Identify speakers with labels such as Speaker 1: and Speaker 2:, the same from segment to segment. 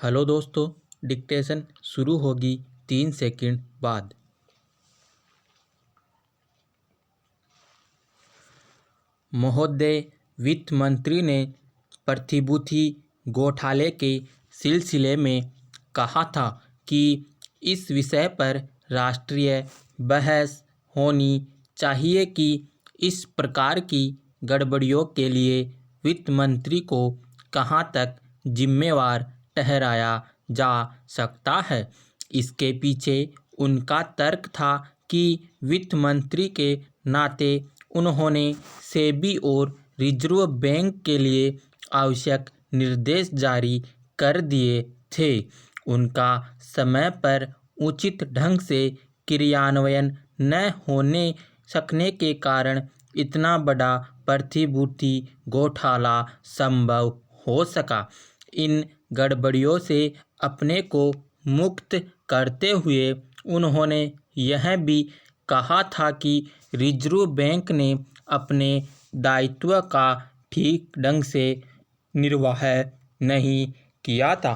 Speaker 1: Hello दोस्तों, dictation शुरू होगी 3 सेकंड बाद। महोदय, वित्त मंत्री ने प्रतिभूति घोटाले के सिलसिले में कहा था कि इस विषय पर राष्ट्रीय बहस होनी चाहिए कि इस प्रकार की गड़बड़ियों के लिए वित्त मंत्री को कहां तक जिम्मेवार ठहराया जा सकता है। इसके पीछे उनका तर्क था कि वित्त मंत्री के नाते उन्होंने सेबी और रिजर्व बैंक के लिए आवश्यक निर्देश जारी कर दिए थे। उनका समय पर उचित ढंग से क्रियान्वयन न होने सकने के कारण इतना बड़ा प्रतिभूति घोटाला संभव हो सका। इन गड़बड़ियों से अपने को मुक्त करते हुए उन्होंने यह भी कहा था कि रिजर्व बैंक ने अपने दायित्व का ठीक ढंग से निर्वाह नहीं किया था।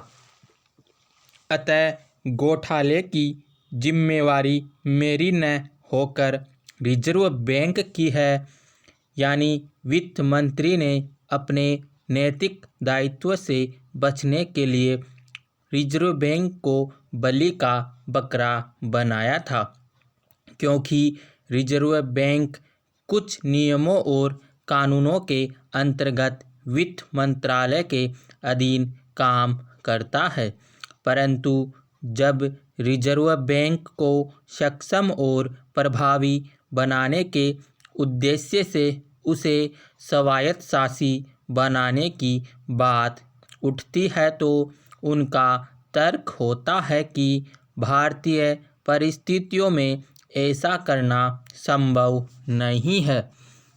Speaker 1: अतः घोटाले की जिम्मेवारी मेरी न होकर रिजर्व बैंक की है। यानी वित्त मंत्री ने अपने नैतिक दायित्व से बचने के लिए रिजर्व बैंक को बलि का बकरा बनाया था, क्योंकि रिजर्व बैंक कुछ नियमों और कानूनों के अंतर्गत वित्त मंत्रालय के अधीन काम करता है। परंतु जब रिजर्व बैंक को सक्षम और प्रभावी बनाने के उद्देश्य से उसे स्वायत्तशासी बनाने की बात उठती है तो उनका तर्क होता है कि भारतीय परिस्थितियों में ऐसा करना संभव नहीं है,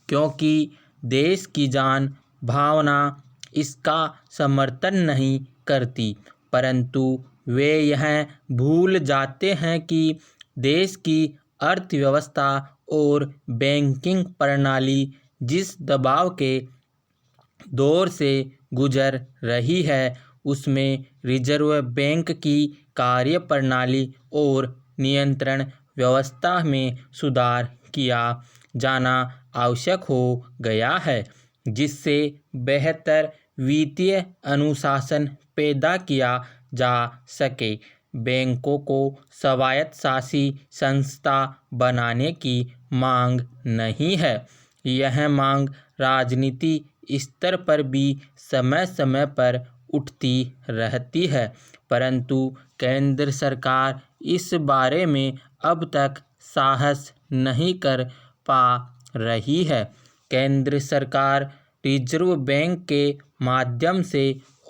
Speaker 1: क्योंकि देश की जान भावना इसका समर्थन नहीं करती। परंतु वे यह भूल जाते हैं कि देश की अर्थव्यवस्था और बैंकिंग प्रणाली जिस दबाव के दौर से गुजर रही है उसमें रिजर्व बैंक की कार्यप्रणाली और नियंत्रण व्यवस्था में सुधार किया जाना आवश्यक हो गया है, जिससे बेहतर वित्तीय अनुशासन पैदा किया जा सके। बैंकों को स्वायत्तशासी संस्था बनाने की मांग नहीं है। यह मांग राजनीति स्तर पर भी समय समय पर उठती रहती है, परंतु केंद्र सरकार इस बारे में अब तक साहस नहीं कर पा रही है। केंद्र सरकार रिजर्व बैंक के माध्यम से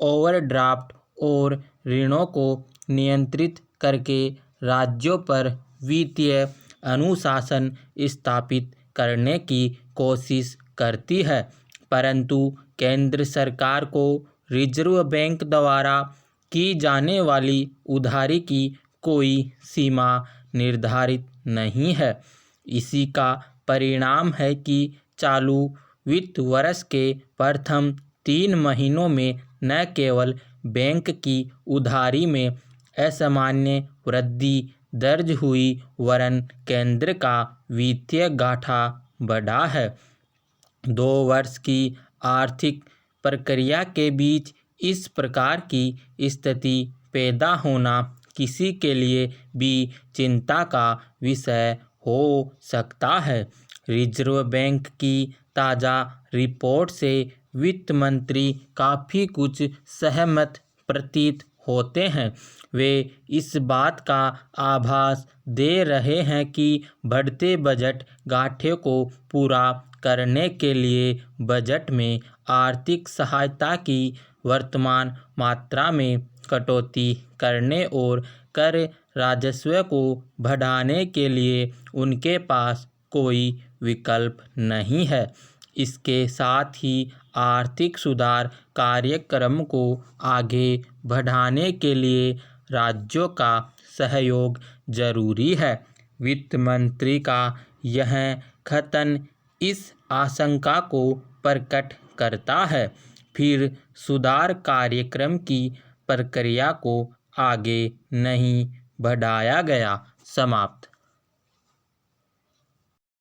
Speaker 1: ओवरड्राफ्ट और ऋणों को नियंत्रित करके राज्यों पर वित्तीय अनुशासन स्थापित करने की कोशिश करती है, परंतु केंद्र सरकार को रिजर्व बैंक द्वारा की जाने वाली उधारी की कोई सीमा निर्धारित नहीं है। इसी का परिणाम है कि चालू वित्त वर्ष के प्रथम 3 महीनों में न केवल बैंक की उधारी में असामान्य वृद्धि दर्ज हुई वरन केंद्र का वित्तीय घाटा बढ़ा है। 2 वर्ष की आर्थिक प्रक्रिया के बीच इस प्रकार की स्थिति पैदा होना किसी के लिए भी चिंता का विषय हो सकता है। रिजर्व बैंक की ताज़ा रिपोर्ट से वित्त मंत्री काफ़ी कुछ सहमत प्रतीत होते हैं। वे इस बात का आभास दे रहे हैं कि बढ़ते बजट घाटे को पूरा करने के लिए बजट में आर्थिक सहायता की वर्तमान मात्रा में कटौती करने और कर राजस्व को बढ़ाने के लिए उनके पास कोई विकल्प नहीं है। इसके साथ ही आर्थिक सुधार कार्यक्रम को आगे बढ़ाने के लिए राज्यों का सहयोग जरूरी है। वित्त मंत्री का यह कथन इस आशंका को प्रकट करता है। फिर सुधार कार्यक्रम की प्रक्रिया को आगे नहीं बढ़ाया गया। समाप्त।